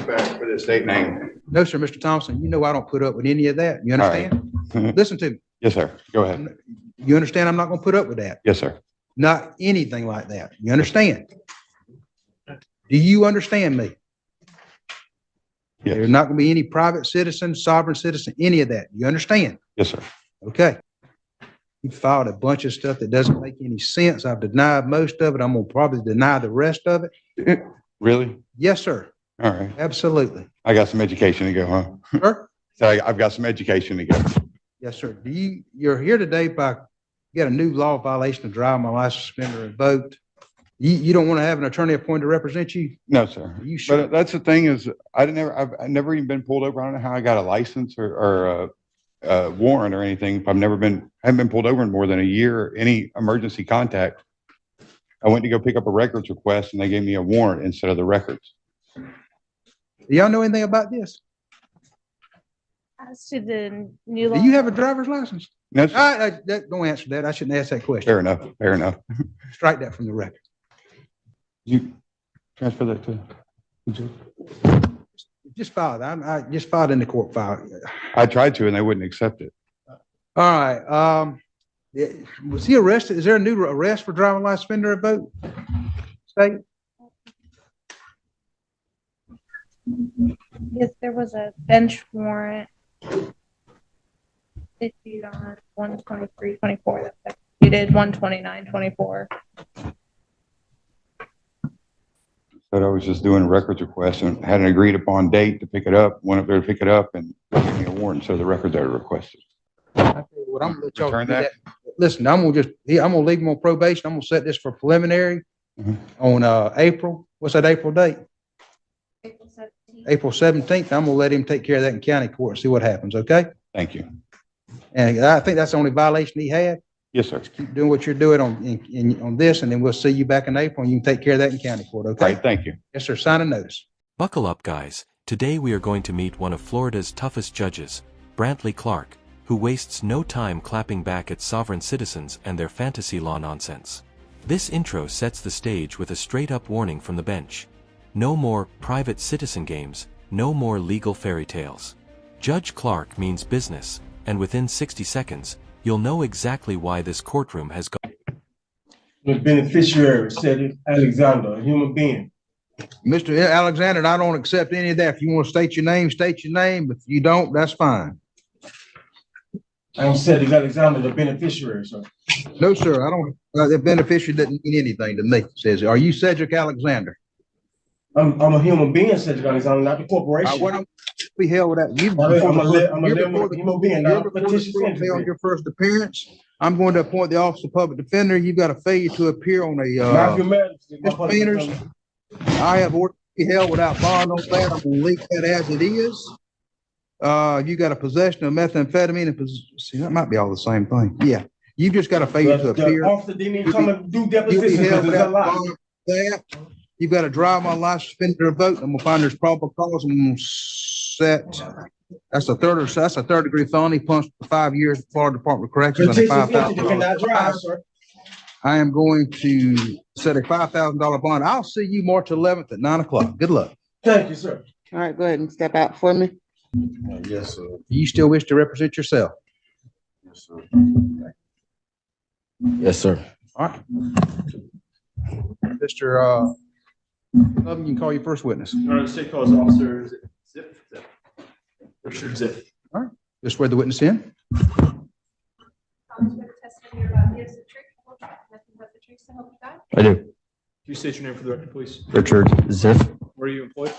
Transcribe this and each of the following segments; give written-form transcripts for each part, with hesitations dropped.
back for the state name. No, sir, Mr. Thompson, you know I don't put up with any of that. You understand? Right. Listen to me. Yes, sir. Go ahead. You understand I'm not going to put up with that. Yes, sir. Not anything like that. You understand? Do you understand me? Yes. There's not going to be any private citizen, sovereign citizen, any of that. You understand? Yes, sir. Okay. You filed a bunch of stuff that doesn't make any sense. I've denied most of it. I'm going to probably deny the rest of it. Really? Yes, sir. All right. Absolutely. I got some education to go, huh? Sir? So I've got some education to go. Yes, sir. You're here today you got a new law violation of driving my license suspended or revoked. You don't want to have an attorney appointed to represent you? No, sir. Are you sure? But that's the thing is I've never even been pulled over. I don't know how I got a license or a warrant or anything. I haven't been pulled over in more than a year, any emergency contact. I went to go pick up a records request and they gave me a warrant instead of the records. Do y'all know anything about this? As to the new law. Do you have a driver's license? No, sir. Don't answer that. I shouldn't ask that question. Fair enough. Fair enough. Strike that from the record. You transfer that to? Just filed. I just filed in the court file. I tried to and they wouldn't accept it. All right. Was he arrested? Is there a new arrest for driving license suspended or revoked? State? Yes, there was a bench warrant issued on 1/23/24 that's executed 1/29/24. Said I was just doing a records request and had an agreed upon date to pick it up, went up there to pick it up and gave me a warrant. So the records are requested. I tell you what, I'm gonna let y'all Return do that? Listen, I'm gonna leave him on probation. I'm gonna set this for preliminary on April. What's that April date? April 17th. April 17th. I'm gonna let him take care of that in county court and see what happens. Okay. Thank you. And I think that's the only violation he had. Yes, sir. Keep doing what you're doing on this, and then we'll see you back in April, and you can take care of that in county court. Okay. Right. Thank you. Yes, sir. Sign a notice. Buckle up, guys. Today we are going to meet one of Florida's toughest judges, Brantley Clark, who wastes no time clapping back at sovereign citizens and their fantasy law nonsense. This intro sets the stage with a straight-up warning from the bench. No more private citizen games, no more legal fairy tales. Judge Clark means business, and within 60 seconds, you'll know exactly why this courtroom has gone. The beneficiary, Cedric Alexander, a human being. Mr. Alexander, I don't accept any of that. If you want to state your name, state your name. If you don't, that's fine. I'm Cedric Alexander, the beneficiary, sir. No, sir, I don't. The beneficiary doesn't mean anything to me. Says, are you Cedric Alexander? I'm a human being, Cedric Alexander, not the corporation. What be hell with that? I'm a human being, not a fictitious entity. On your first appearance, I'm going to appoint the office of public defender. You've got a failure to appear on a misdemeanors. I have ordered to be held without bond on that. I'm going to leave that as it is. You got a possession of methamphetamine and see, that might be all the same thing. Yeah, you just got a failure to appear. The officer didn't even come and do depositions because there's a lot. That you've got to drive my license suspended or revoked. I'm gonna find there's probable cause. I'm gonna set. That's a third degree felony, punished for 5 years. Florida Department of Corrections. $5,000. I am going to set a $5,000 bond. I'll see you March 11th at 9 o'clock. Good luck. Thank you, sir. All right, go ahead and step out for me. Yes, sir. Do you still wish to represent yourself? Yes, sir. Yes, sir. All right. Mr. You can call your first witness. All right, state calls officer Zip. Richard Zip. All right. Just swear the witness in. I do. Can you state your name for the record, please? Richard Ziff, Where are you employed?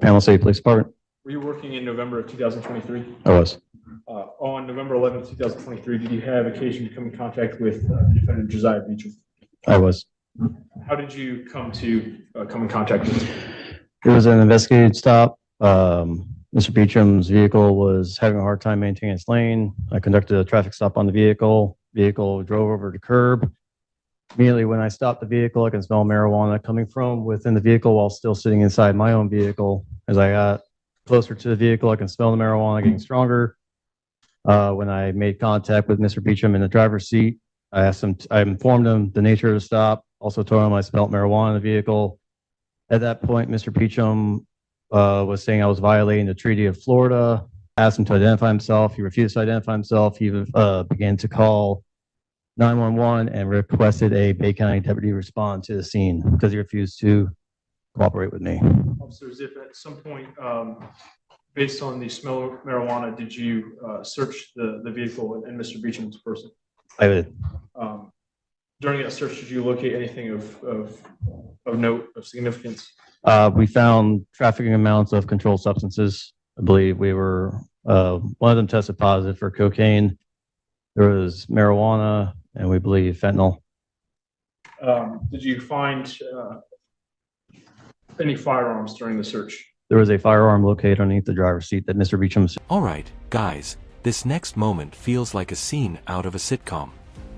Panel City Police Department. Were you working in November of 2023? I was. On November 11th, 2023, did you have occasion to come in contact with defendant Josiah Beecham? I was. How did you come in contact with him? It was an investigated stop. Mr. Beecham's vehicle was having a hard time maintaining its lane. I conducted a traffic stop on the vehicle. Vehicle drove over the curb. Immediately when I stopped the vehicle, I can smell marijuana coming from within the vehicle while still sitting inside my own vehicle. As I got closer to the vehicle, I can smell the marijuana getting stronger. When I made contact with Mr. Beecham in the driver's seat, I informed him the nature of the stop, also told him I smelled marijuana in the vehicle. At that point, Mr. Beecham was saying I was violating the Treaty of Florida, asked him to identify himself. He refused to identify himself. He began to call 911 and requested a Bay County deputy respond to the scene because he refused to cooperate with me. Officer Ziff, at some point, based on the smell of marijuana, did you search the vehicle and Mr. Beecham's person? I did. During that search, did you locate anything of note, of significance? We found trafficking amounts of controlled substances. I believe we were, one of them tested positive for cocaine. There was marijuana and we believe fentanyl. Did you find any firearms during the search? There was a firearm located underneath the driver's seat that Mr. Beecham's. All right, guys, this next moment feels like a scene out of a sitcom.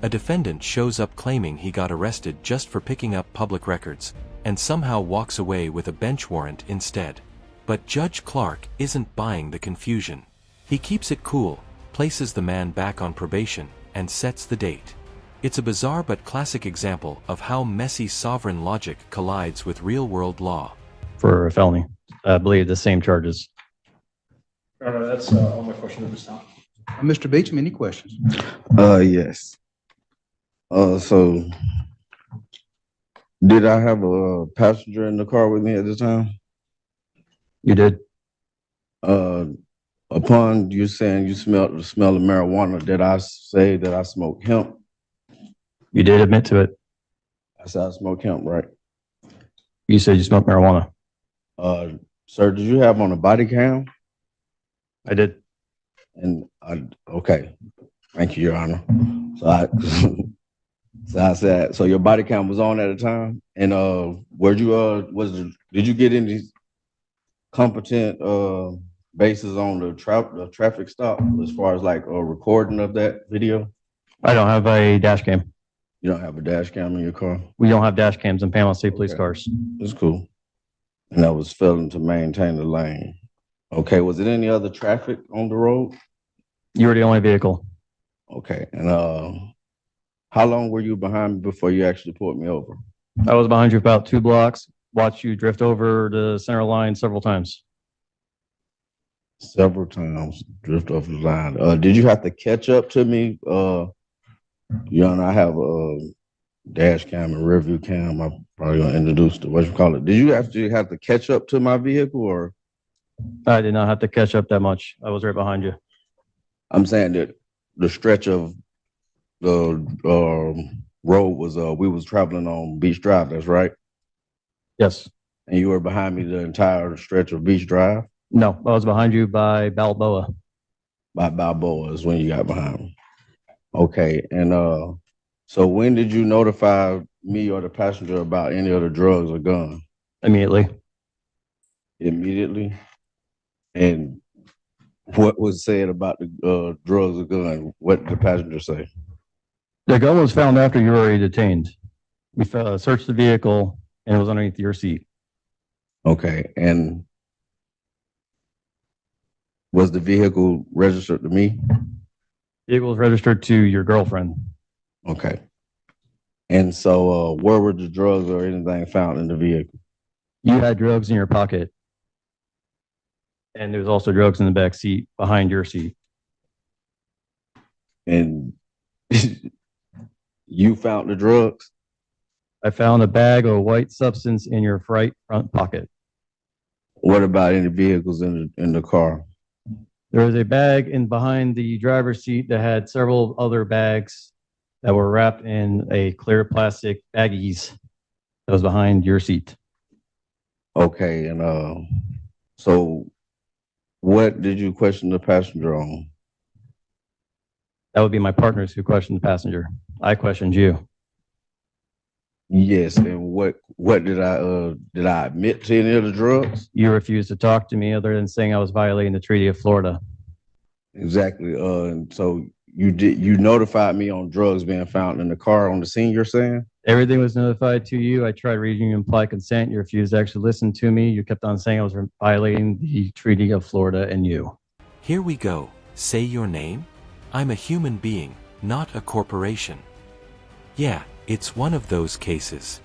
A defendant shows up claiming he got arrested just for picking up public records, and somehow walks away with a bench warrant instead. But Judge Clark isn't buying the confusion. He keeps it cool, places the man back on probation, and sets the date. It's a bizarre but classic example of how messy sovereign logic collides with real-world law. For a felony. I believe the same charges. No, that's all my questions at this time. Mr. Beecham, any questions? Yes. So did I have a passenger in the car with me at the time? You did? Upon you saying you smelled the smell of marijuana, did I say that I smoked hemp? You did admit to it. I said I smoked hemp, right? You said you smoked marijuana. Sir, did you have on a body cam? I did. And okay, thank you, Your Honor. So I said, so your body cam was on at the time, and did you get any competent basis on the traffic stop as far as like a recording of that video? I don't have a dash cam. You don't have a dash cam in your car? We don't have dash cams in Panama State Police Okay. cars. That's cool. And that was failing to maintain the lane. Okay, was it any other traffic on the road? You were the only vehicle. Okay, and how long were you behind me before you actually pulled me over? I was behind you about 2 blocks, watched you drift over the center line several times. Several times, drift off the line. Did you have to catch up to me? Your Honor, I have a dash cam and rear view cam. I'm probably gonna introduce the, what you call it. Did you actually have to catch up to my vehicle, or? I did not have to catch up that much. I was right behind you. I'm saying that the stretch of the road was, we was traveling on Beach Drive, that's right? Yes. And you were behind me the entire stretch of Beach Drive? No, I was behind you by Balboa. By Balboa is when you got behind me. Okay, and so when did you notify me or the passenger about any of the drugs or gun? Immediately. Immediately? And what was said about the drugs or gun? What did the passenger say? The gun was found after you were already detained. We searched the vehicle and it was underneath your seat. Okay, and was the vehicle registered to me? Vehicle was registered to your girlfriend. Okay. And so where were the drugs or anything found in the vehicle? You had drugs in your pocket. And there was also drugs in the back seat behind your seat. And you found the drugs? I found a bag of white substance in your right front pocket. What about any vehicles in the car? There was a bag in behind the driver's seat that had several other bags that were wrapped in a clear plastic baggies that was behind your seat. Okay, and so what did you question the passenger on? That would be my partners who questioned the passenger. I questioned you. Yes, and what did I admit to any of the drugs? You refused to talk to me other than saying I was violating the Treaty of Florida. Exactly. And so you notified me on drugs being found in the car on the scene, you're saying? Everything was notified to you. I tried reading you implied consent. You refused to actually listen to me. You kept on saying I was violating the Treaty of Florida and you. Here we go. Say your name? I'm a human being, not a corporation. Yeah, it's one of those cases.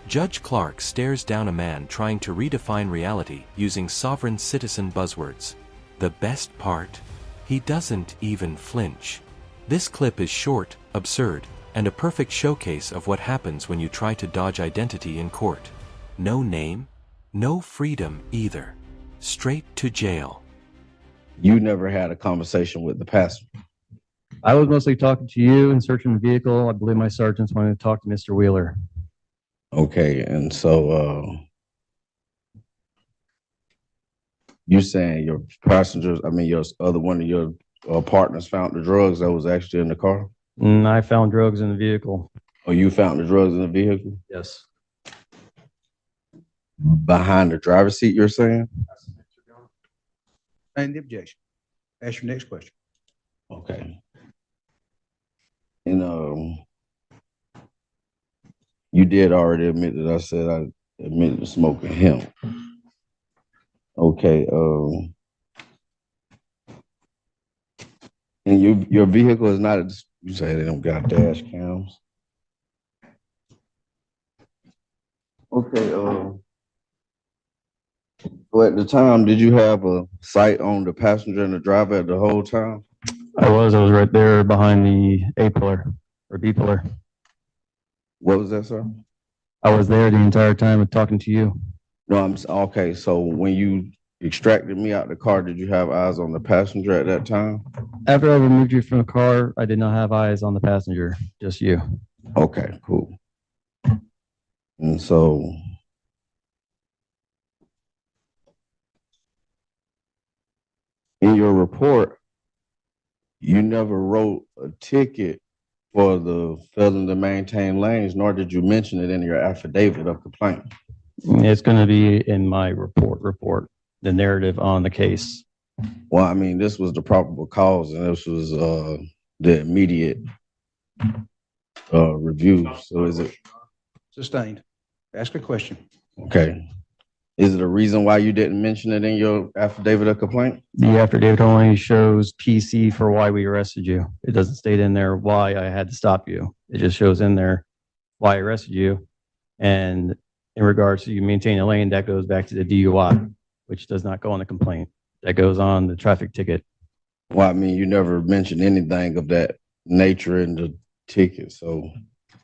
Judge Clark stares down a man trying to redefine reality using sovereign citizen buzzwords. The best part? He doesn't even flinch. This clip is short, absurd, and a perfect showcase of what happens when you try to dodge identity in court. No name, no freedom either. Straight to jail. You never had a conversation with the passenger. I was mostly talking to you and searching the vehicle. I believe my sergeants wanted to talk to Mr. Wheeler. Okay, and so you saying your passengers, I mean your other one of your partners found the drugs that was actually in the car? I found drugs in the vehicle. Or you found the drugs in the vehicle? Yes. Behind the driver's seat, you're saying? And the objection. Ask your next question. Okay. And you did already admit that I said I admitted to smoking hemp. Okay. And your vehicle is not you say they don't got dash cams. Okay. So at the time, did you have a sight on the passenger and the driver at the whole time? I was right there behind the A pillar or B pillar. What was that, sir? I was there the entire time talking to you. No, okay. So when you extracted me out the car, did you have eyes on the passenger at that time? After I removed you from the car, I did not have eyes on the passenger, just you. Okay, cool. And so in your report, you never wrote a ticket for the failing to maintain lanes, nor did you mention it in your affidavit of complaint. It's going to be in my report, the narrative on the case. Well, I mean, this was the probable cause, and this was the immediate review. So is it Sustained. Ask a question. okay? Is it a reason why you didn't mention it in your affidavit of complaint? The affidavit only shows PC for why we arrested you. It doesn't state in there why I had to stop you. It just shows in there why I arrested you. And in regards to you maintaining a lane, that goes back to the DUI, which does not go on the complaint. That goes on the traffic ticket. Well, I mean, you never mentioned anything of that nature in the ticket. So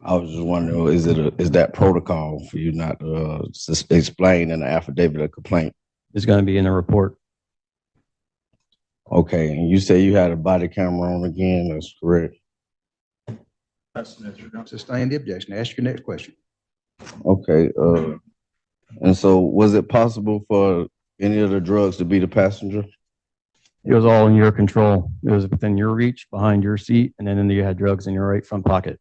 I was just wondering, is that protocol for you not to explain in the affidavit of complaint? It's going to be in the report. Okay, and you say you had a body camera on again, that's correct? Sustain the objection. Ask your next question. Okay, and so was it possible for any of the drugs to be the passenger? It was all in your control. It was within your reach, behind your seat, and then you had drugs in your right front pocket.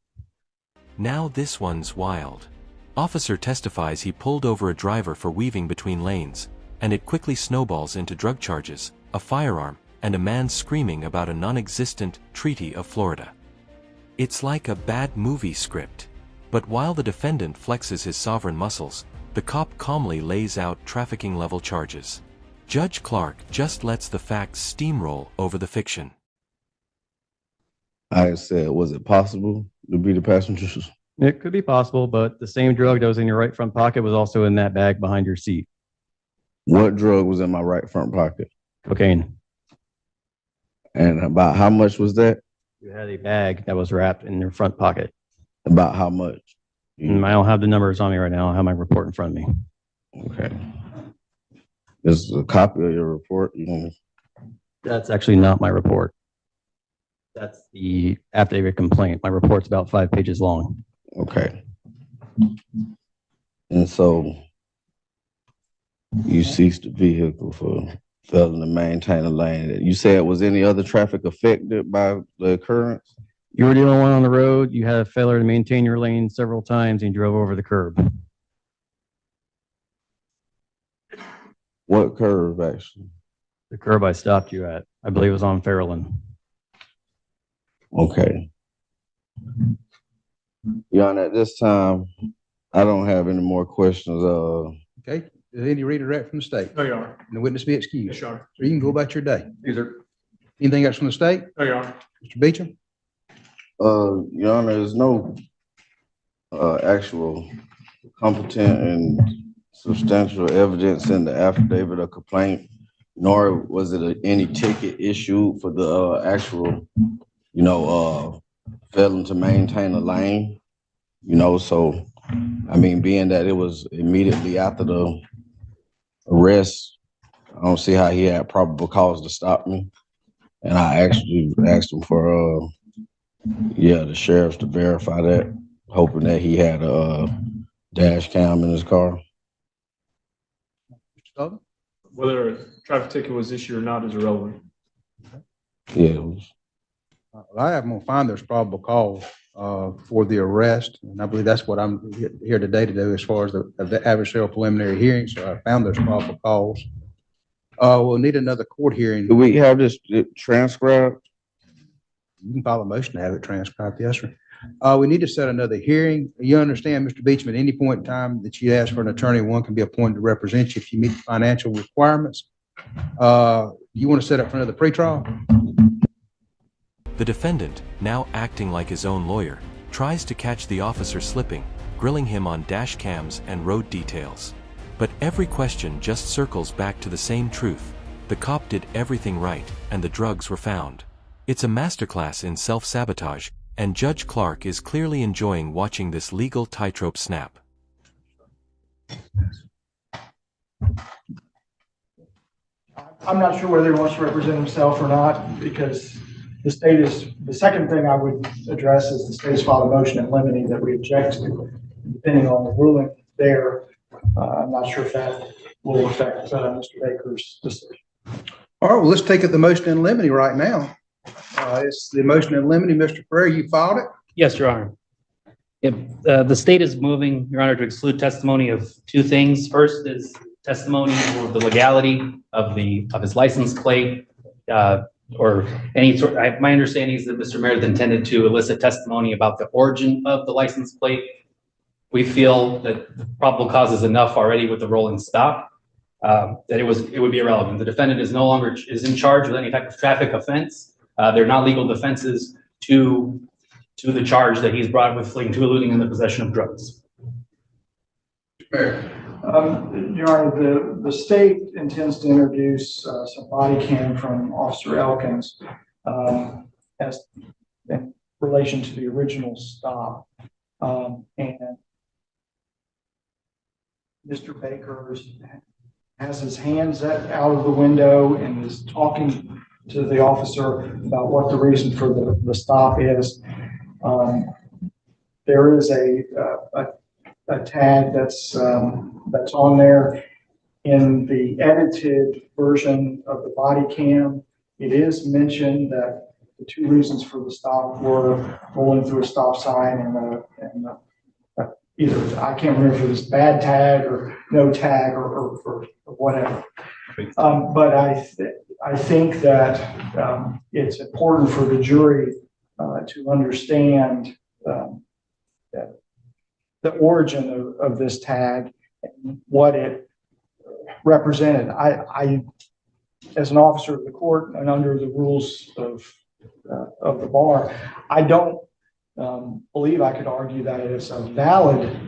Now this one's wild. Officer testifies he pulled over a driver for weaving between lanes, and it quickly snowballs into drug charges, a firearm, and a man screaming about a non-existent Treaty of Florida. It's like a bad movie script. But while the defendant flexes his sovereign muscles, the cop calmly lays out trafficking-level charges. Judge Clark just lets the facts steamroll over the fiction. I said, was it possible to be the passengers? It could be possible, but the same drug that was in your right front pocket was also in that bag behind your seat. What drug was in my right front pocket? Cocaine. And about how much was that? You had a bag that was wrapped in your front pocket. About how much? I don't have the numbers on me right now. I have my report in front of me. Okay. This is a copy of your report. That's actually not my report. That's the affidavit complaint. My report's about 5 pages long. Okay. And so you seized the vehicle for failing to maintain a lane. You said, was any other traffic affected by the occurrence? You were the only one on the road. You had a failure to maintain your lane several times and you drove over the curb. What curve, actually? The curb I stopped you at, I believe, was on Fairland. Okay. Your Honor, at this time, I don't have any more questions. Okay. Is any redirect from the state? No, Your Honor. And the witness be Yes, excused. Your Honor. So you can go about your day. Either. Anything else from the state? No, Your Honor. Mr. Beecham? Your Honor, there's no actual competent and substantial evidence in the affidavit of complaint, nor was it any ticket issued for the actual, failing to maintain a lane. So I mean, being that it was immediately after the arrest, I don't see how he had probable cause to stop me. And I actually asked him for the sheriffs to verify that, hoping that he had a dash cam in his car. Whether a traffic ticket was issued or not is irrelevant. Yeah, it was. I have them find there's probable cause for the arrest, and I believe that's what I'm here today to do as far as the adversarial preliminary hearing. So I found there's probable cause. We'll need another court hearing. Do we have this transcribed? You can file a motion to have it transcribed, yes, sir. We need to set another hearing. You understand, Mr. Beecham, at any point in time that you ask for an attorney, one can be appointed to represent you if you meet the financial requirements. You want to set up for another pretrial? The defendant, now acting like his own lawyer, tries to catch the officer slipping, grilling him on dash cams and road details. But every question just circles back to the same truth. The cop did everything right, and the drugs were found. It's a masterclass in self-sabotage, and Judge Clark is clearly enjoying watching this legal tightrope snap. I'm not sure whether he wants to represent himself or not, because the second thing I would address is the state's filed a motion in limine that we object to. Depending on the ruling there, I'm not sure if that will affect Mr. Baker's decision. All right, well, let's take it the motion in limine right now. It's the motion in limine. Mr. Ferrer, you filed it? Yes, Your Honor. Yep. The state is moving, Your Honor, to exclude testimony of two things. First is testimony for the legality of his license plate, or any sort. My understanding is that Mr. Meredith intended to elicit testimony about the origin of the license plate. We feel that the probable cause is enough already with the rolling stop, that it would be irrelevant. The defendant is no longer in charge of any type of traffic offense. They're not legal defenses to the charge that he's brought with fleeing to eluding in the possession of drugs. Your Honor, the state intends to introduce some body cam from Officer Elkins as in relation to the original stop. And Mr. Baker has his hands out of the window and is talking to the officer about what the reason for the stop is. There is a tag that's on there. In the edited version of the body cam, it is mentioned that the two reasons for the stop were rolling through a stop sign and either, I can't remember if it was bad tag or no tag or whatever. But I think that it's important for the jury to understand the origin of this tag and what it represented. I, as an officer of the court and under the rules of the bar, I don't believe I could argue that it is a valid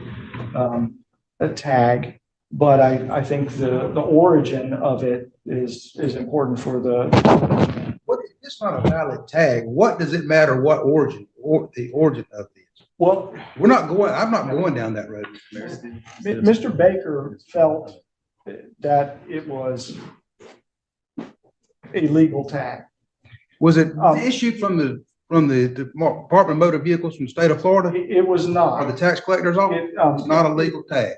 tag, but I think the origin of it is important for the. It's not a valid tag. What does it matter what origin or the origin of this? Well, I'm not going down that road. Mr. Baker felt that it was a legal tag. Was it issued from the Department of Motor Vehicles from the state of Florida? It was not. Or the tax collector's office? It's not a legal tag.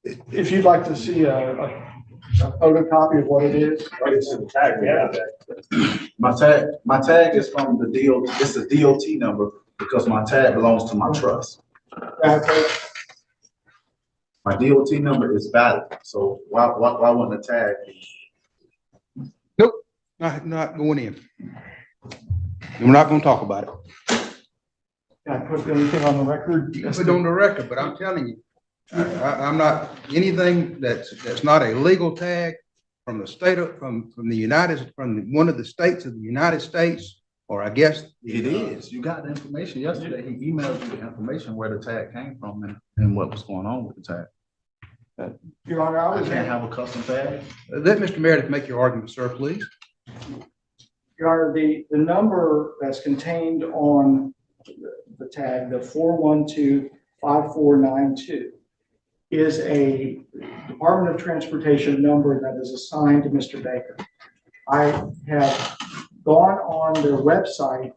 If you'd like to see a photocopy of what it is. It's a tag, yeah. My tag is from the DOT. It's a DOT number because my tag belongs to my trust. Okay. My DOT number is valid, so why wouldn't the tag be? Nope, not going in. We're not going to talk about it. Can I put anything on the record? You can put it on the record, but I'm telling you, I'm not anything that's not a legal tag from the state of from one of the states of the United States or I guess. It is. You got the information yesterday. He emailed you the information where the tag came from and what was going on with the tag. Your Honor, I I was. can't have a custom tag. Let Mr. Meredith make your argument, sir, please. Your Honor, the number that's contained on the tag, the 412-5492, is a Department of Transportation number that is assigned to Mr. Baker. I have gone on their website.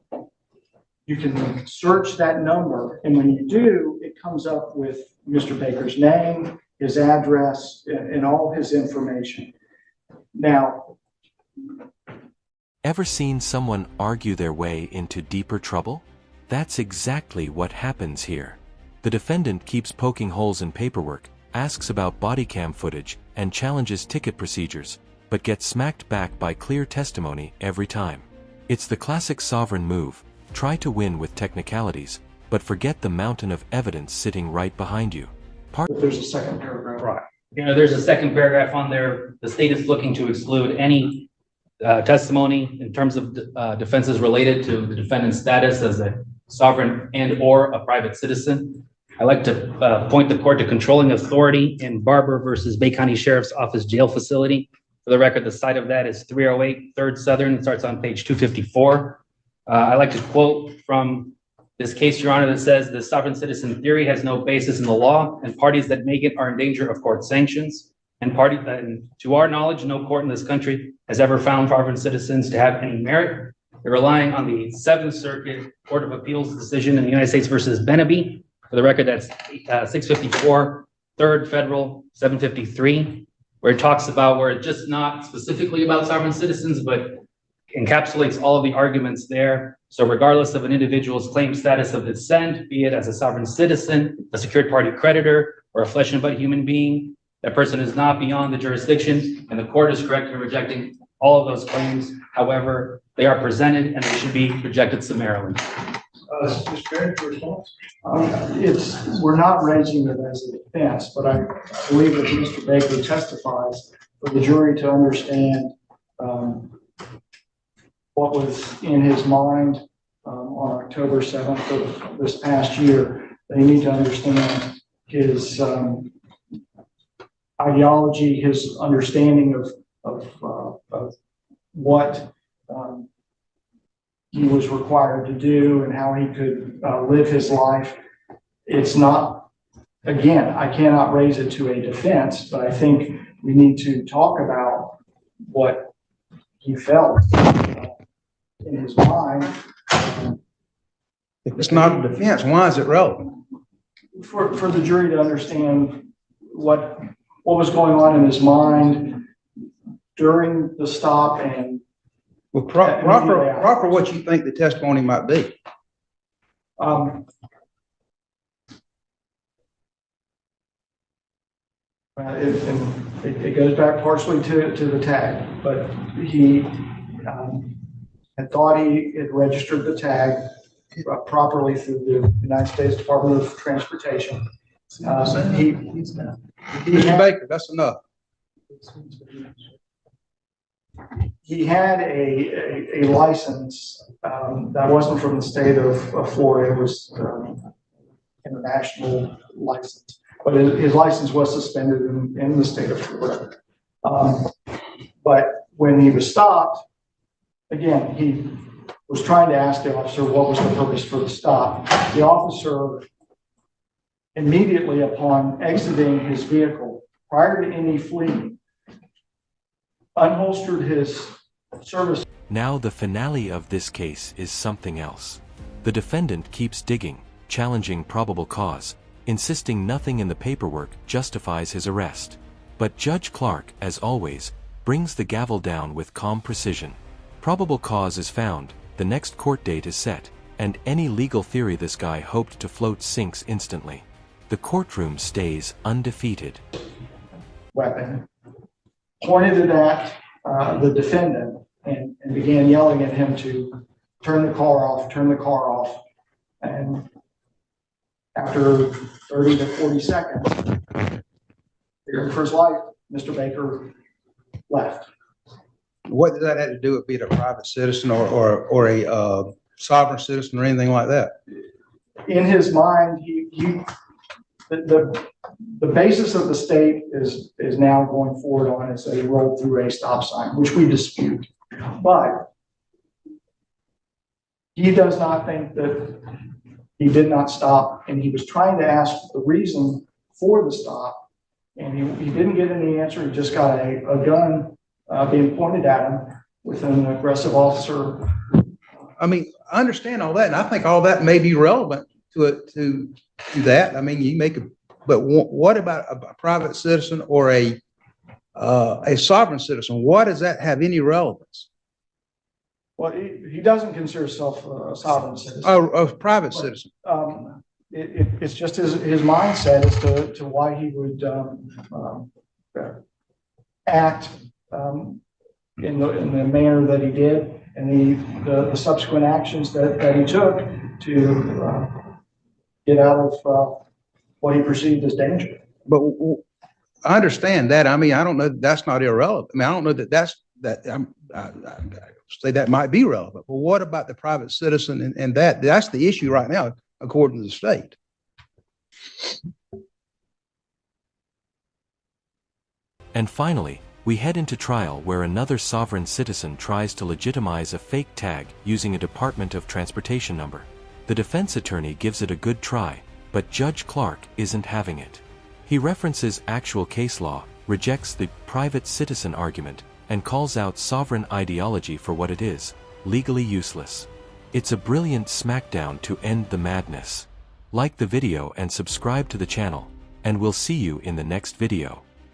You can search that number, and when you do, it comes up with Mr. Baker's name, his address, and all his information. Now, Ever seen someone argue their way into deeper trouble? That's exactly what happens here. The defendant keeps poking holes in paperwork, asks about body cam footage, and challenges ticket procedures, but gets smacked back by clear testimony every time. It's the classic sovereign move: try to win with technicalities, but forget the mountain of evidence sitting right behind you. there's a second paragraph. Right. You know, there's a second paragraph on there. The state is looking to exclude any testimony in terms of defenses related to the defendant's status as a sovereign and or a private citizen. I like to point the court to controlling authority in Barber versus Bay County Sheriff's Office Jail Facility. For the record, the site of that is 308 3rd Southern. It starts on page 254. I like to quote from this case, Your Honor, that says the sovereign citizen theory has no basis in the law, and parties that make it are in danger of court sanctions. And to our knowledge, no court in this country has ever found sovereign citizens to have any merit. They're relying on the 7th Circuit Court of Appeals decision in the United States versus Beneby. For the record, that's 654, 3rd Federal 753, where it talks about where it's just not specifically about sovereign citizens, but encapsulates all of the arguments there. So regardless of an individual's claimed status of descent, be it as a sovereign citizen, a secured party creditor, or a flesh and blood human being, that person is not beyond the jurisdiction, and the court is correct in rejecting all of those claims. However, they are presented and they should be rejected summarily. We're not raising it as a defense, but I believe that Mr. Baker testifies for the jury to understand what was in his mind on October 7th of this past year. They need to understand his ideology, his understanding of what he was required to do and how he could live his life. It's not, again, I cannot raise it to a defense, but I think we need to talk about what he felt in his mind. If it's not a defense, why is it relevant? For the jury to understand what was going on in his mind during the stop and Well, proper what you think the testimony might be. It goes back partially to the tag, but he had thought he had registered the tag properly through the United States Department of Transportation. Mr. Baker, that's enough. He had a license that wasn't from the state of Florida. It was international license, but his license was suspended in the state of Florida. But when he was stopped, again, he was trying to ask the officer what was the purpose for the stop. The officer, immediately upon exiting his vehicle, prior to any fleeing, unholstered his service. Now the finale of this case is something else. The defendant keeps digging, challenging probable cause, insisting nothing in the paperwork justifies his arrest. But Judge Clark, as always, brings the gavel down with calm precision. Probable cause is found, the next court date is set, and any legal theory this guy hoped to float sinks instantly. The courtroom stays undefeated. Weapon pointed it at the defendant and began yelling at him to turn the car off. And after 30 to 40 seconds, fearing for his life, Mr. Baker left. what does that have to do with being a private citizen or a sovereign citizen or anything like that? In his mind, the basis of the state is now going forward on is a roll through a stop sign, which we dispute. But he does not think that he did not stop, and he was trying to ask the reason for the stop, and he didn't get any answer. He just got a gun being pointed at him with an aggressive officer. I mean, I understand all that, and I think all that may be relevant to that. I mean, you make a, but what about a private citizen or a sovereign citizen? What does that have any relevance? Well, he doesn't consider himself a sovereign citizen. A private citizen. It's just his mindset as to why he would act in the manner that he did, and the subsequent actions that he took to get out of what he perceived as danger. But I understand that. I mean, I don't know that that's not irrelevant. I mean, I don't know that I say that might be relevant. But what about the private citizen and that's the issue right now, according to the state. And finally, we head into trial where another sovereign citizen tries to legitimize a fake tag using a Department of Transportation number. The defense attorney gives it a good try, but Judge Clark isn't having it. He references actual case law, rejects the private citizen argument, and calls out sovereign ideology for what it is, legally useless. It's a brilliant smackdown to end the madness. Like the video and subscribe to the channel, and we'll see you in the next video.